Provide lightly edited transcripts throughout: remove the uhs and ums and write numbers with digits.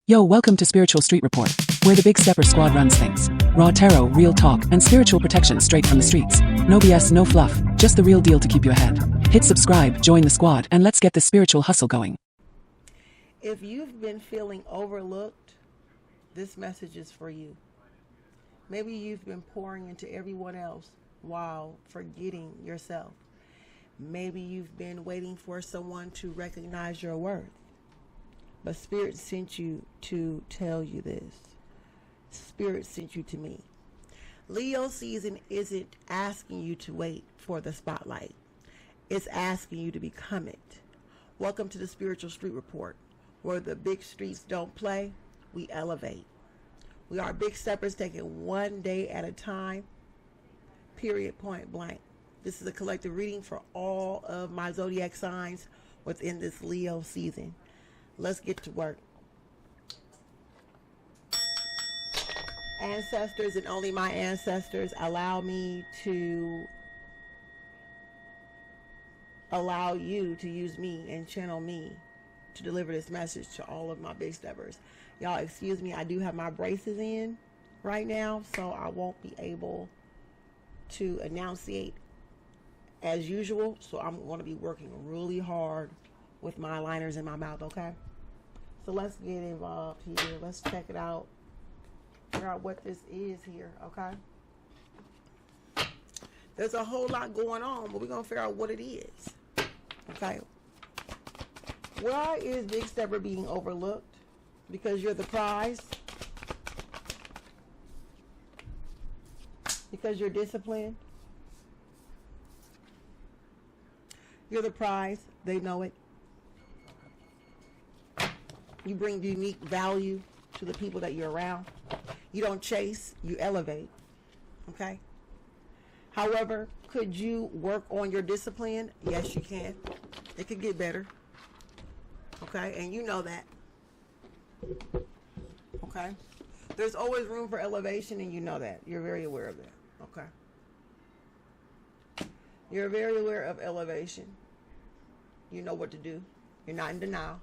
Yo, welcome to Spiritual Street Report, where the Big Stepper Squad runs things. Raw tarot, real talk, and spiritual protection straight from the streets. No BS, no fluff, just the real deal to keep you ahead. Hit subscribe, join the squad, and let's get this spiritual hustle going. If you've been feeling overlooked, this message is for you. Maybe you've been pouring into everyone else while forgetting yourself. Maybe you've been waiting for someone to recognize your worth. But Spirit sent you to tell you this. Spirit sent you to me. Leo season isn't asking you to wait for the spotlight. It's asking you to become it. Welcome to the Spiritual Street Report, where the big streets don't play, we elevate. We are big steppers taking one day at a time, period, point blank. This is a collective reading for all of my zodiac signs within this Leo season. Let's get to work. Ancestors and only my ancestors, allow me to allow you to use me and channel me to deliver this message to all of my big steppers. Y'all excuse me, I do have my braces in right now, so I won't be able to enunciate as usual. So I'm going to be working really hard with my aligners in my mouth, okay? So let's get involved here. Let's check it out. Figure out what this is here, okay? There's a whole lot going on, but we're going to figure out what it is, okay? Why is Big Stepper being overlooked? Because you're the prize? Because you're disciplined? You're the prize. They know it. You bring unique value to the people that you're around. You don't chase, you elevate. Okay? However, could you work on your discipline? Yes, you can. It could get better. Okay? And you know that. Okay? There's always room for elevation, and you know that. You're very aware of that. Okay? You're very aware of elevation. You know what to do. You're not in denial.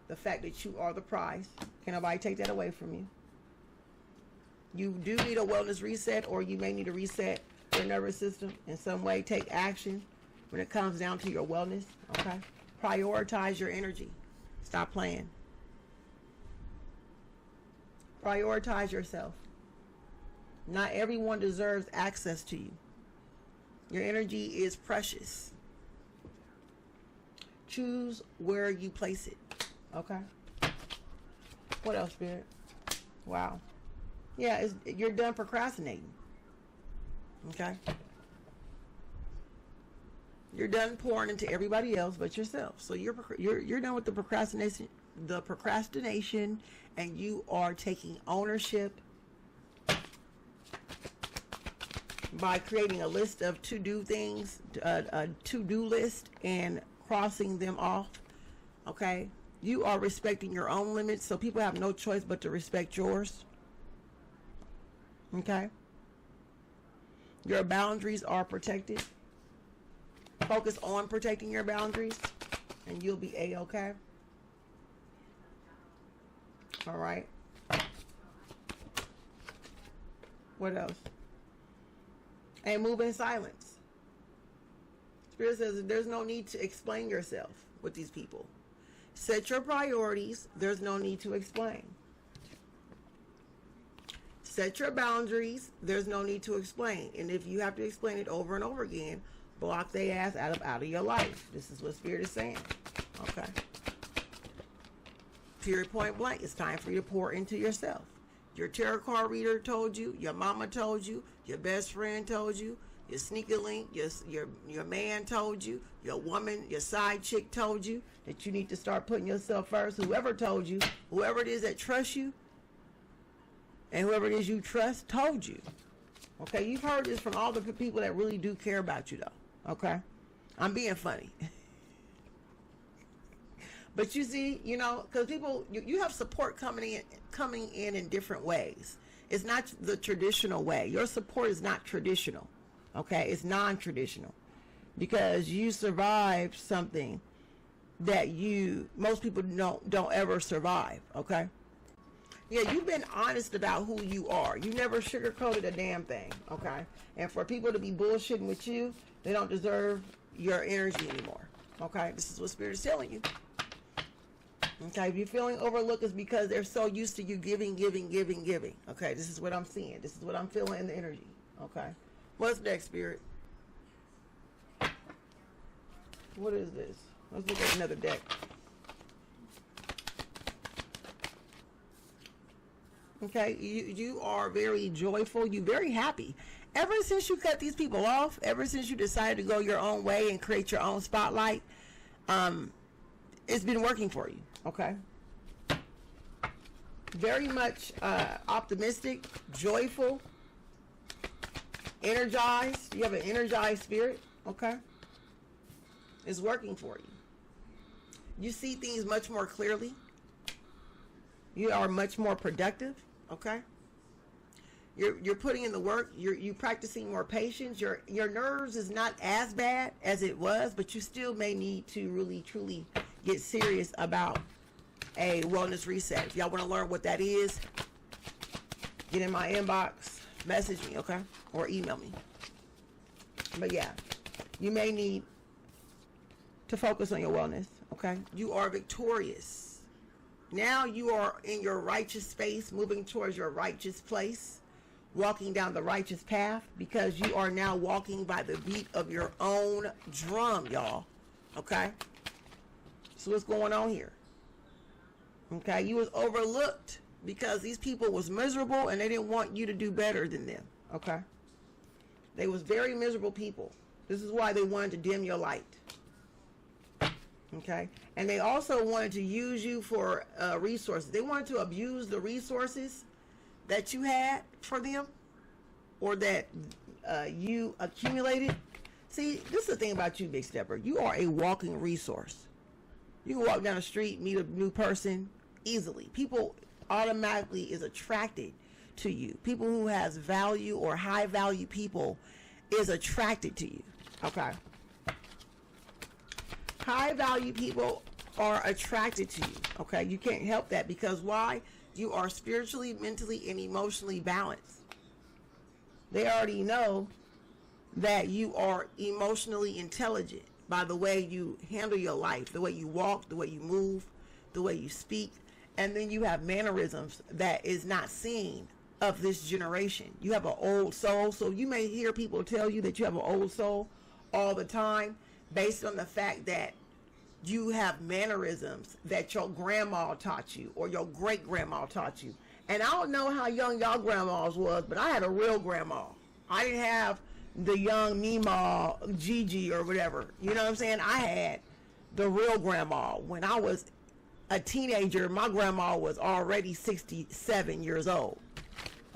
The fact that you are the prize. Can nobody take that away from you? You do need a wellness reset, or you may need to reset your nervous system in some way. Take action when it comes down to your wellness. Okay? Prioritize your energy. Stop playing. Prioritize yourself. Not everyone deserves access to you. Your energy is precious. Choose where you place it. Okay. What else, Spirit? Wow. Yeah, you're done procrastinating. Okay. You're done pouring into everybody else but yourself. So you're done with the procrastination, and you are taking ownership by creating a list of to-do things, a to-do list, and crossing them off. Okay. You are respecting your own limits, so people have no choice but to respect yours. Okay? Your boundaries are protected. Focus on protecting your boundaries, and you'll be A-okay. All right? What else? And move in silence. Spirit says there's no need to explain yourself with these people. Set your priorities. There's no need to explain. Set your boundaries. There's no need to explain. And if you have to explain it over and over again, block their ass out of your life. This is what Spirit is saying. Okay. Period, point blank. It's time for you to pour into yourself. Your tarot card reader told you. Your mama told you. Your best friend told you. Your sneaker link, your man told you, your woman, your side chick told you that you need to start putting yourself first. Whoever told you, whoever it is that trusts you, and whoever it is you trust told you. Okay, you've heard this from all the people that really do care about you, though. Okay, I'm being funny. But you see, because people, you have support coming in different ways. It's not the traditional way. Your support is not traditional. Okay, it's non-traditional, because you survived something that most people don't ever survive. Okay, Yeah, you've been honest about who you are. You never sugarcoated a damn thing, okay? And for people to be bullshitting with you, they don't deserve your energy anymore, okay? This is what Spirit is telling you. Okay, if you're feeling overlooked, it's because they're so used to you giving. Okay, this is what I'm seeing. This is what I'm feeling in the energy, okay? What's next, Spirit? What is this? Let's look at another deck. Okay, you are very joyful. You're very happy. Ever since you cut these people off, ever since you decided to go your own way and create your own spotlight, it's been working for you. Okay. Very much optimistic, joyful, energized. You have an energized spirit. Okay. It's working for you. You see things much more clearly. You are much more productive. Okay. You're putting in the work. You're practicing more patience. Your nerves is not as bad as it was, but you still may need to really truly get serious about a wellness reset. If y'all want to learn what that is, get in my inbox, message me, okay, or email me. But yeah, you may need to focus on your wellness. Okay, you are victorious. Now you are in your righteous space, moving towards your righteous place, walking down the righteous path, because you are now walking by the beat of your own drum, y'all. Okay? So what's going on here? Okay, you was overlooked because these people was miserable and they didn't want you to do better than them. Okay? They was very miserable people. This is why they wanted to dim your light. Okay, and they also wanted to use you for resources. They wanted to abuse the resources that you had for them, or that you accumulated. See, this is the thing about you, Big Stepper. You are a walking resource. You can walk down the street, meet a new person easily. People automatically is attracted to you. People who has value or high value people is attracted to you. Okay. High value people are attracted to you. Okay, you can't help that, because why? You are spiritually, mentally, and emotionally balanced. They already know that you are emotionally intelligent by the way you handle your life, the way you walk, the way you move, the way you speak, and then you have mannerisms that is not seen of this generation. You have an old soul, so you may hear people tell you that you have an old soul all the time, based on the fact that you have mannerisms that your grandma taught you or your great grandma taught you. And I don't know how young y'all grandmas was, but I had a real grandma. I didn't have the young Mima, Gigi, or whatever. You know what I'm saying? I had the real grandma. When I was a teenager, my grandma was already 67 years old.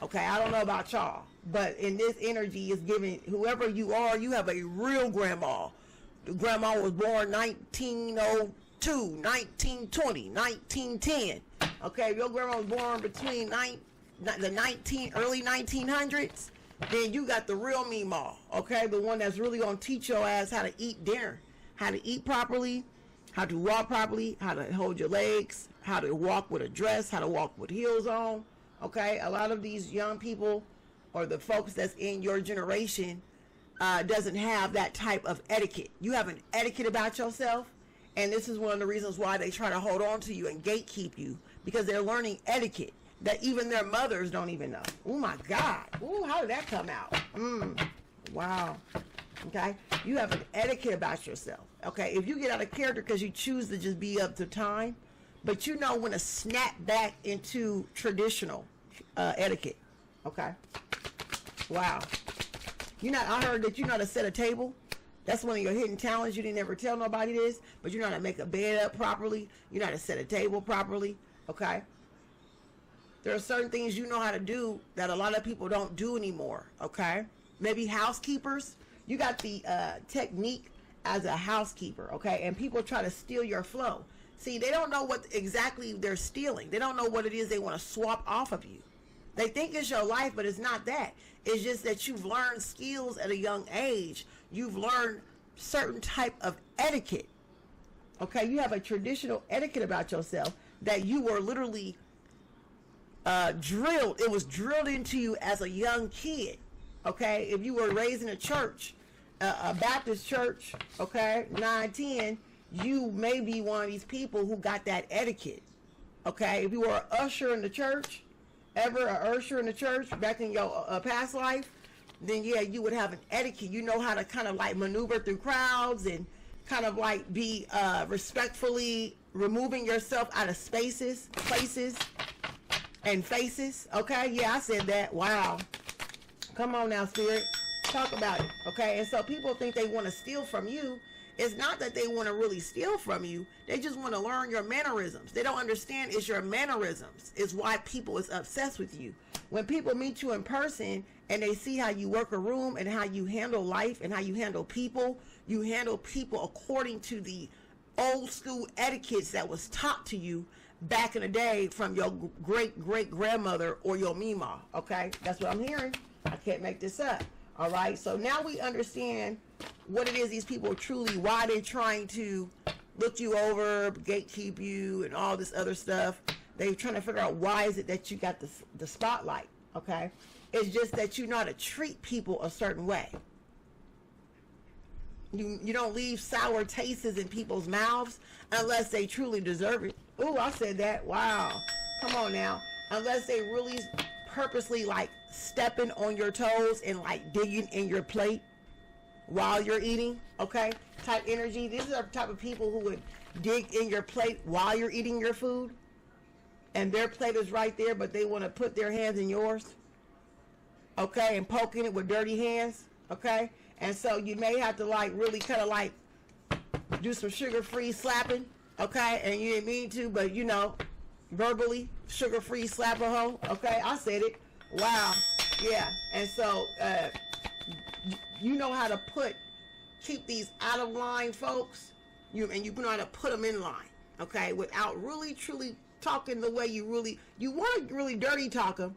Okay, I don't know about y'all, but in this energy is giving, whoever you are, you have a real grandma. The grandma was born 1902, 1920, 1910. Okay, if your grandma was born between the early 1900s, then you got the real Meemaw. Okay, the one that's really gonna teach your ass how to eat dinner, how to eat properly, how to walk properly, how to hold your legs, how to walk with a dress, how to walk with heels on. Okay, a lot of these young people or the folks that's in your generation doesn't have that type of etiquette. You have an etiquette about yourself, and this is one of the reasons why they try to hold on to you and gatekeep you, because they're learning etiquette that even their mothers don't even know. Oh my God. Ooh, how did that come out? Wow. Okay, you have an etiquette about yourself. Okay, if you get out of character because you choose to just be up to time, but you know when to snap back into traditional etiquette. Okay. Wow. I heard that you know how to set a table. That's one of your hidden talents. You didn't ever tell nobody this, but you know how to make a bed up properly. You know how to set a table properly. Okay. There are certain things you know how to do that a lot of people don't do anymore. Okay. Maybe housekeepers. You got the technique as a housekeeper. Okay. And people try to steal your flow. See, they don't know what exactly they're stealing. They don't know what it is they want to swap off of you. They think it's your life, but it's not that. It's just that you've learned skills at a young age. You've learned certain type of etiquette. Okay, you have a traditional etiquette about yourself that you were literally drilled. It was drilled into you as a young kid. Okay, if you were raised in a church, a Baptist church, okay, 9, 10, you may be one of these people who got that etiquette. Okay, if you were an usher in the church, ever an usher in the church back in your past life, then yeah, you would have an etiquette. You know how to kind of like maneuver through crowds and kind of like be respectfully removing yourself out of spaces, places, and faces. Okay, yeah, I said that. Wow. Come on now, Spirit. Talk about it. Okay, and so people think they want to steal from you. It's not that they want to really steal from you. They just want to learn your mannerisms. They don't understand it's your mannerisms is why people is obsessed with you. When people meet you in person and they see how you work a room and how you handle life and how you handle people according to the old school etiquettes that was taught to you back in the day from your great-great-grandmother or your Mima. Okay, that's what I'm hearing. I can't make this up. All right, so now we understand what it is these people truly, why they're trying to look you over, gatekeep you, and all this other stuff. They're trying to figure out why is it that you got the spotlight, okay? It's just that you know how to treat people a certain way. You don't leave sour tastes in people's mouths unless they truly deserve it. Ooh, I said that. Wow. Come on now. Unless they really purposely like stepping on your toes and like digging in your plate while you're eating, okay? Type energy. These are the type of people who would dig in your plate while you're eating your food. And their plate is right there, but they want to put their hands in yours, okay? And poking it with dirty hands, okay? And so you may have to like really kind of like do some sugar-free slapping, okay? And you didn't mean to, but you know, verbally, sugar-free slap a hoe, okay? I said it. Wow. Yeah. And so you know how to keep these out of line folks, you know how to put them in line, okay? Without really truly talking the way you want to really dirty talk them,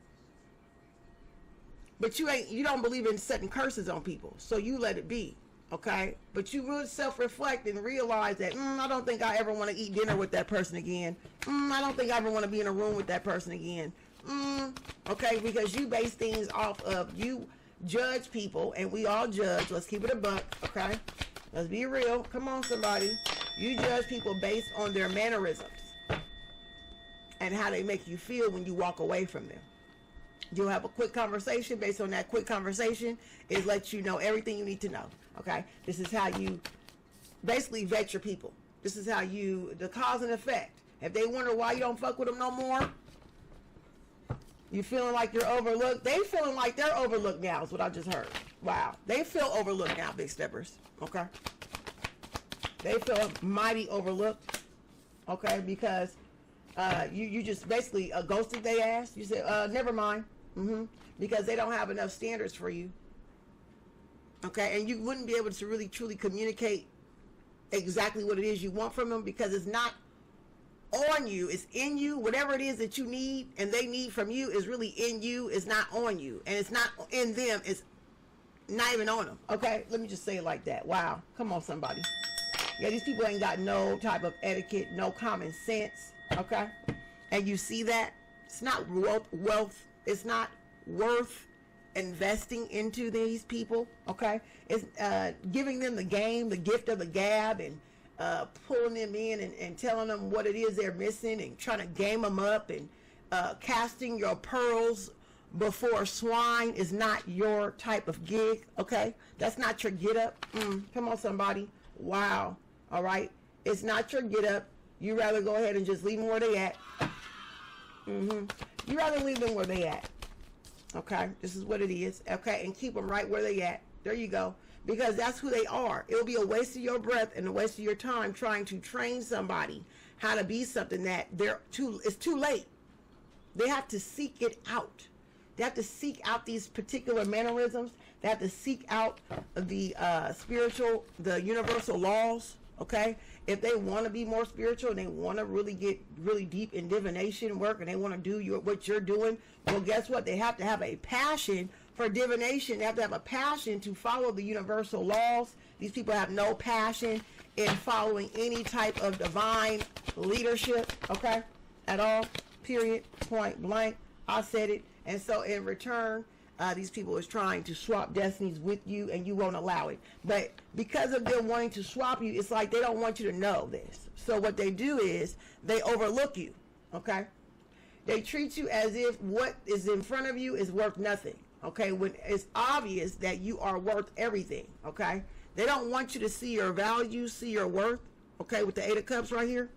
but you don't believe in setting curses on people, so you let it be, okay? But you will self-reflect and realize that I don't think I ever want to eat dinner with that person again. I don't think I ever want to be in a room with that person again. Okay, because you base things off of, you judge people, and we all judge. Let's keep it a buck, okay? Let's be real. Come on, somebody. You judge people based on their mannerisms and how they make you feel when you walk away from them. You'll have a quick conversation. Based on that quick conversation, it lets you know everything you need to know, okay? This is how you basically vet your people. This is how the cause and effect. If they wonder why you don't fuck with them no more, you feeling like you're overlooked. They feeling like they're overlooked now is what I just heard. Wow. They feel overlooked now, big steppers. Okay. They feel mighty overlooked. Okay, because you just basically ghosted their ass. You said, never mind. Because they don't have enough standards for you. Okay, and you wouldn't be able to really truly communicate exactly what it is you want from them, because it's not on you, it's in you. Whatever it is that you need and they need from you is really in you, it's not on you, and it's not in them, it's not even on them. Okay, let me just say it like that. Wow. Come on, somebody. Yeah, these people ain't got no type of etiquette, no common sense. Okay, and you see that it's not wealth, it's not worth investing into these people. Okay, it's giving them the game, the gift of the gab, and pulling them in and telling them what it is they're missing and trying to game them up, and casting your pearls before swine is not your type of gig. Okay, that's not your get up. Come on, somebody. Wow. All right, it's not your get up. You rather go ahead and just leave them where they at. You rather leave them where they at. Okay, this is what it is. Okay, and keep them right where they at. There you go. Because that's who they are. It'll be a waste of your breath and a waste of your time trying to train somebody how to be something that it's too late. They have to seek it out. They have to seek out these particular mannerisms. They have to seek out the the universal laws. Okay, if they want to be more spiritual and they want to really get really deep in divination work, and they want to do what you're doing, well, guess what? They have to have a passion for divination. They have to have a passion to follow the universal laws. These people have no passion in following any type of divine leadership, okay, at all, period, point blank. I said it. And so in return, these people is trying to swap destinies with you, and you won't allow it. But because of them wanting to swap you, it's like they don't want you to know this. So what they do is they overlook you, okay? They treat you as if what is in front of you is worth nothing, okay? When it's obvious that you are worth everything, okay? They don't want you to see your value, see your worth, okay, with the Eight of Cups right here.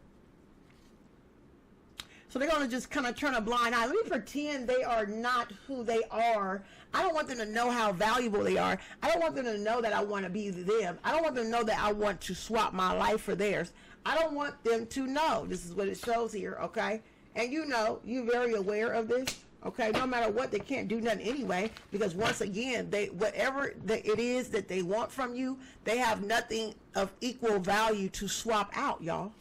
So they're going to just kind of turn a blind eye. Let me pretend they are not who they are. I don't want them to know how valuable they are. I don't want them to know that I want to be them. I don't want them to know that I want to swap my life for theirs. I don't want them to know. This is what it shows here, okay? And you know, you're very aware of this, okay? No matter what, they can't do nothing anyway, because once again, whatever it is that they want from you, they have nothing of equal value to swap out, y'all,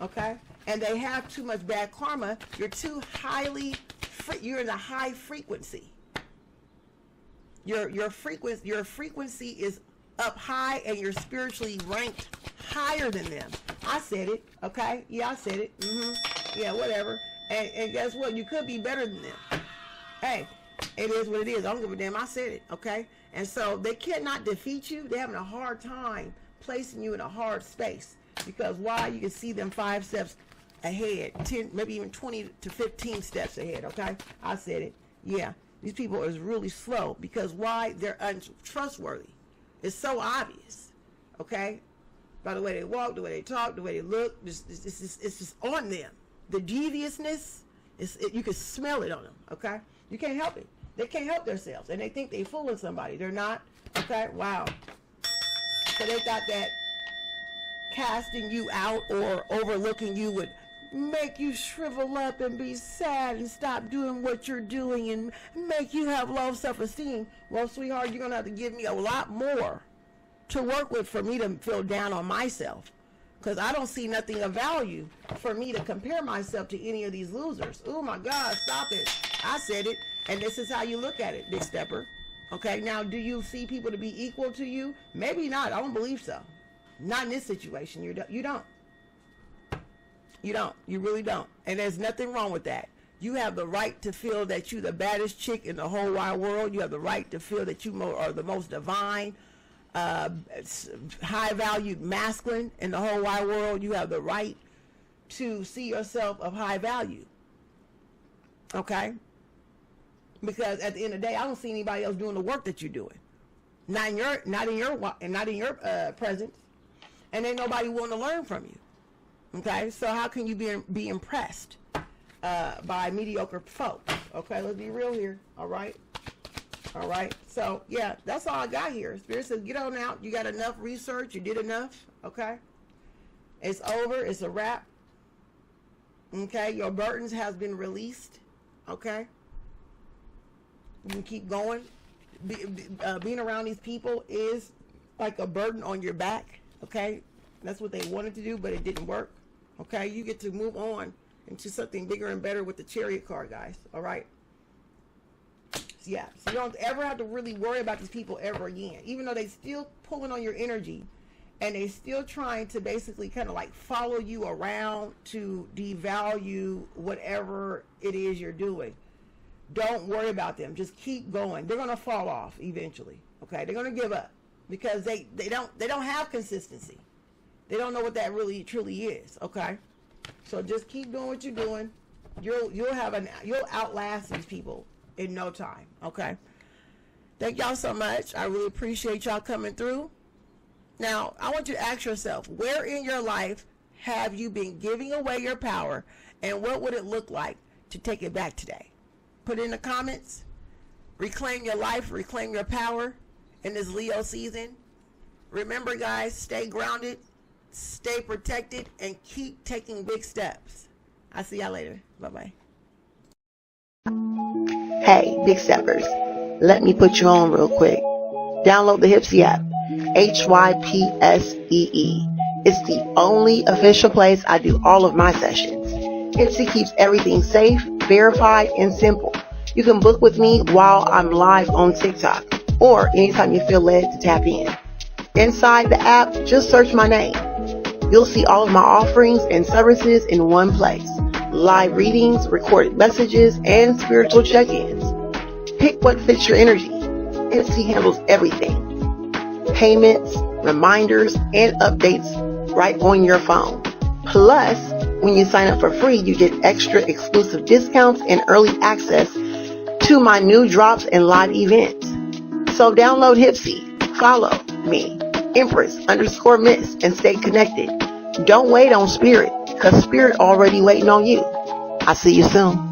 okay? And they have too much bad karma. You're too you're in a high frequency. Your frequency is up high, and you're spiritually ranked higher than them. I said it, okay? Yeah, I said it. Yeah, whatever. And guess what? You could be better than them. Hey, it is what it is. I don't give a damn. I said it, okay? And so they cannot defeat you. They're having a hard time placing you in a hard space. Because why? You can see them 5 steps ahead, 10, maybe even 20 to 15 steps ahead, okay? I said it. Yeah, these people is really slow. Because why? They're untrustworthy. It's so obvious, okay? By the way they walk, the way they talk, the way they look, it's just on them. The deviousness, you can smell it on them, okay? You can't help it. They can't help themselves, and they think they're fooling somebody. They're not, okay? Wow. So they thought that casting you out or overlooking you would make you shrivel up and be sad and stop doing what you're doing and make you have low self-esteem. Well, sweetheart, you're going to have to give me a lot more to work with for me to feel down on myself. Because I don't see nothing of value for me to compare myself to any of these losers. Oh my God, stop it. I said it. And this is how you look at it, Big Stepper. Okay, now do you see people to be equal to you? Maybe not. I don't believe so. Not in this situation. You don't. You don't. You really don't. And there's nothing wrong with that. You have the right to feel that you're the baddest chick in the whole wide world. You have the right to feel that you are the most divine, high-valued masculine in the whole wide world. You have the right to see yourself of high value. Okay? Because at the end of the day, I don't see anybody else doing the work that you're doing. Not in your presence. And ain't nobody wanting to learn from you. Okay? So how can you be impressed by mediocre folks? Okay? Let's be real here. All right? All right? So, yeah, that's all I got here. Spirit says, get on out. You got enough research. You did enough. Okay? It's over. It's a wrap. Okay? Your burdens has been released. Okay? You can keep going. Being around these people is like a burden on your back. Okay? That's what they wanted to do, but it didn't work. Okay? You get to move on into something bigger and better with the Chariot card, guys. All right? Yeah. So you don't ever have to really worry about these people ever again. Even though they still pulling on your energy and they still trying to basically kind of like follow you around to devalue whatever it is you're doing. Don't worry about them. Just keep going. They're going to fall off eventually. Okay? They're going to give up because they don't have consistency. They don't know what that really truly is. Okay? So just keep doing what you're doing. You'll outlast these people in no time. Okay? Thank y'all so much. I really appreciate y'all coming through. Now, I want you to ask yourself, where in your life have you been giving away your power, and what would it look like to take it back today? Put in the comments. Reclaim your life, reclaim your power in this Leo season. Remember, guys, stay grounded, stay protected, and keep taking big steps. I'll see y'all later. Bye-bye. Hey, Big Steppers, let me put you on real quick. Download the Hypsy app, HYPSEE. It's the only official place I do all of my sessions. Hypsy keeps everything safe, verified, and simple. You can book with me while I'm live on TikTok or anytime you feel led to tap in. Inside the app, just search my name. You'll see all of my offerings and services in one place. live readings, recorded messages, and spiritual check-ins. Pick what fits your energy. Etsy handles everything. Payments, reminders, and updates right on your phone. Plus, when you sign up for free, you get extra exclusive discounts and early access to my new drops and live events. So download Hipsy, follow me, Empress_Miss, and stay connected. Don't wait on Spirit, because Spirit already waiting on you. I'll see you soon.